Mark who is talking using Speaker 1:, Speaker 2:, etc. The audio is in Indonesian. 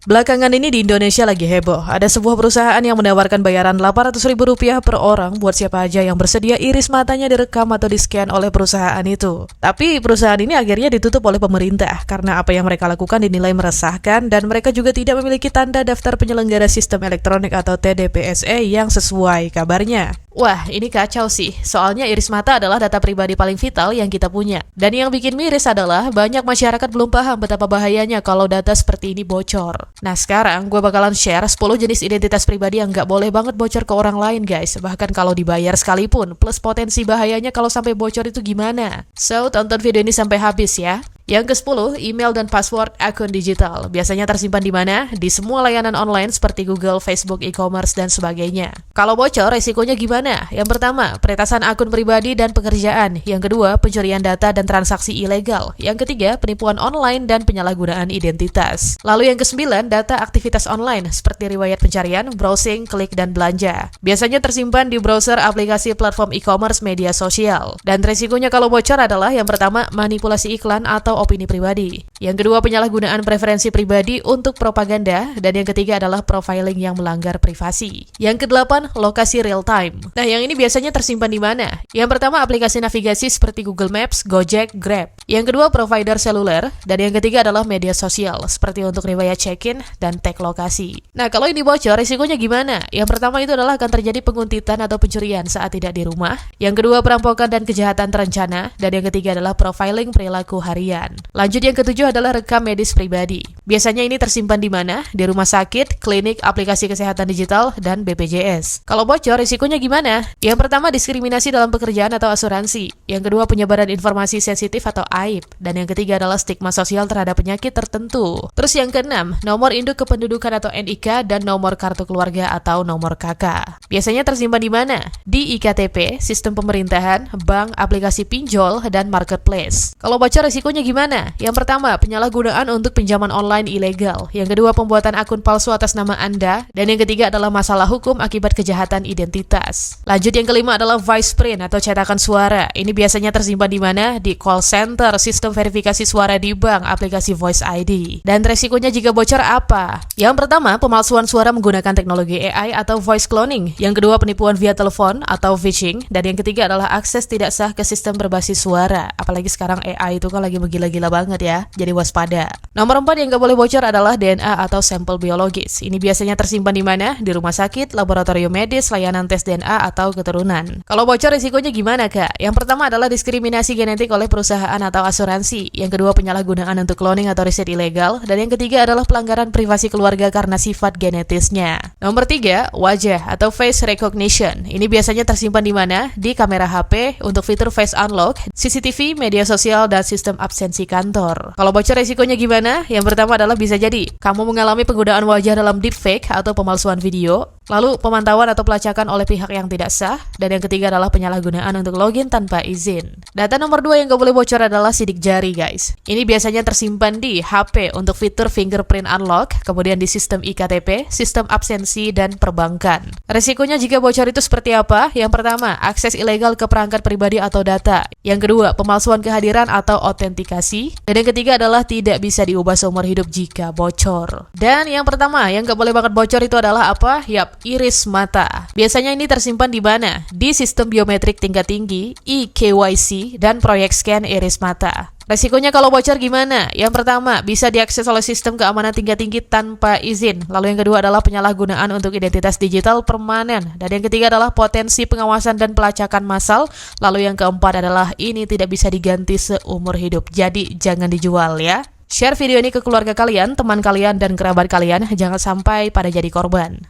Speaker 1: Belakangan ini di Indonesia lagi heboh. Ada sebuah perusahaan yang menawarkan bayaran Rp800.000 per orang buat siapa aja yang bersedia iris matanya direkam atau di-scan oleh perusahaan itu. Tapi perusahaan ini akhirnya ditutup oleh pemerintah karena apa yang mereka lakukan dinilai meresahkan dan mereka juga tidak memiliki tanda daftar penyelenggara sistem elektronik atau TDPSE yang sesuai kabarnya. Wah, ini kacau sih. Soalnya iris mata adalah data pribadi paling vital yang kita punya. Dan yang bikin miris adalah banyak masyarakat belum paham betapa bahayanya kalau data seperti ini bocor. Nah, sekarang gue bakalan share 10 jenis identitas pribadi yang nggak boleh banget bocor ke orang lain, guys. Bahkan kalau dibayar sekalipun, plus potensi bahayanya kalau sampai bocor itu gimana. So, tonton video ini sampai habis ya. Yang ke-10, email dan password akun digital. Biasanya tersimpan di mana? Di semua layanan online seperti Google, Facebook, e-commerce, dan sebagainya. Kalau bocor, resikonya gimana? Yang pertama, peretasan akun pribadi dan pekerjaan. Yang kedua, pencurian data dan transaksi ilegal. Yang ketiga, penipuan online dan penyalahgunaan identitas. Lalu yang ke-9, data aktivitas online seperti riwayat pencarian, browsing, klik, dan belanja. Biasanya tersimpan di browser, aplikasi, platform e-commerce, media sosial. Dan resikonya kalau bocor adalah yang pertama, manipulasi iklan atau opini pribadi. Yang kedua, penyalahgunaan preferensi pribadi untuk propaganda. Dan yang ketiga adalah profiling yang melanggar privasi. Yang kedelapan, lokasi real time. Nah, yang ini biasanya tersimpan di mana? Yang pertama, aplikasi navigasi seperti Google Maps, Gojek, Grab. Yang kedua, provider seluler. Dan yang ketiga adalah media sosial, seperti untuk riwayat check-in dan tag lokasi. Nah, kalau ini bocor, risikonya gimana? Yang pertama itu adalah akan terjadi penguntitan atau pencurian saat tidak di rumah. Yang kedua, perampokan dan kejahatan terencana. Dan yang ketiga adalah profiling perilaku harian. Lanjut yang ketujuh adalah rekam medis pribadi. Biasanya ini tersimpan di mana? Di rumah sakit, klinik, aplikasi kesehatan digital, dan BPJS. Kalau bocor, risikonya gimana? Yang pertama, diskriminasi dalam pekerjaan atau asuransi. Yang kedua, penyebaran informasi sensitif atau aib. Dan yang ketiga adalah stigma sosial terhadap penyakit tertentu. Terus yang keenam, nomor induk kependudukan atau NIK dan nomor kartu keluarga atau nomor KK. Biasanya tersimpan di mana? Di IKTP, sistem pemerintahan, bank, aplikasi pinjol, dan marketplace. Kalau bocor, risikonya gimana? Yang pertama, penyalahgunaan untuk pinjaman online ilegal. Yang kedua, pembuatan akun palsu atas nama Anda. Dan yang ketiga adalah masalah hukum akibat kejahatan identitas. Lanjut yang kelima adalah voice print atau cetakan suara. Ini biasanya tersimpan di mana? Di call center, sistem verifikasi suara di bank, aplikasi voice ID. Dan resikonya jika bocor apa? Yang pertama, pemalsuan suara menggunakan teknologi AI atau voice cloning. Yang kedua, penipuan via telepon atau phishing. Dan yang ketiga adalah akses tidak sah ke sistem berbasis suara. Apalagi sekarang AI itu kan lagi gila banget ya, jadi waspada. Nomor 4 yang gak boleh bocor adalah DNA atau sampel biologis. Ini biasanya tersimpan di mana? Di rumah sakit, laboratorium medis, layanan tes DNA atau keturunan. Kalau bocor risikonya gimana, Kak? Yang pertama adalah diskriminasi genetik oleh perusahaan atau asuransi. Yang kedua, penyalahgunaan untuk cloning atau riset ilegal. Dan yang ketiga adalah pelanggaran privasi keluarga karena sifat genetisnya. Nomor 3, wajah atau face recognition. Ini biasanya tersimpan di mana? Di kamera HP untuk fitur face unlock, CCTV, media sosial, dan sistem absensi kantor. Kalau bocor resikonya gimana? Yang pertama adalah bisa jadi kamu mengalami penggunaan wajah dalam deepfake atau pemalsuan video, lalu pemantauan atau pelacakan oleh pihak yang tidak sah, dan yang ketiga adalah penyalahgunaan untuk login tanpa izin. Data nomor 2 yang gak boleh bocor adalah sidik jari, guys. Ini biasanya tersimpan di HP untuk fitur fingerprint unlock, kemudian di sistem IKTP, sistem absensi, dan perbankan. Resikonya jika bocor itu seperti apa? Yang pertama, akses ilegal ke perangkat pribadi atau data. Yang kedua, pemalsuan kehadiran atau autentikasi. Dan yang ketiga adalah tidak bisa diubah seumur hidup jika bocor. Dan yang pertama, yang gak boleh banget bocor itu adalah apa? Yap, iris mata. Biasanya ini tersimpan di mana? Di sistem biometrik tingkat tinggi, eKYC, dan proyek scan iris mata. Resikonya kalau bocor gimana? Yang pertama, bisa diakses oleh sistem keamanan tingkat tinggi tanpa izin. Lalu yang kedua adalah penyalahgunaan untuk identitas digital permanen. Dan yang ketiga adalah potensi pengawasan dan pelacakan massal. Lalu yang keempat adalah ini tidak bisa diganti seumur hidup. Jadi jangan dijual ya. Share video ini ke keluarga kalian, teman kalian, dan kerabat kalian. Jangan sampai pada jadi korban.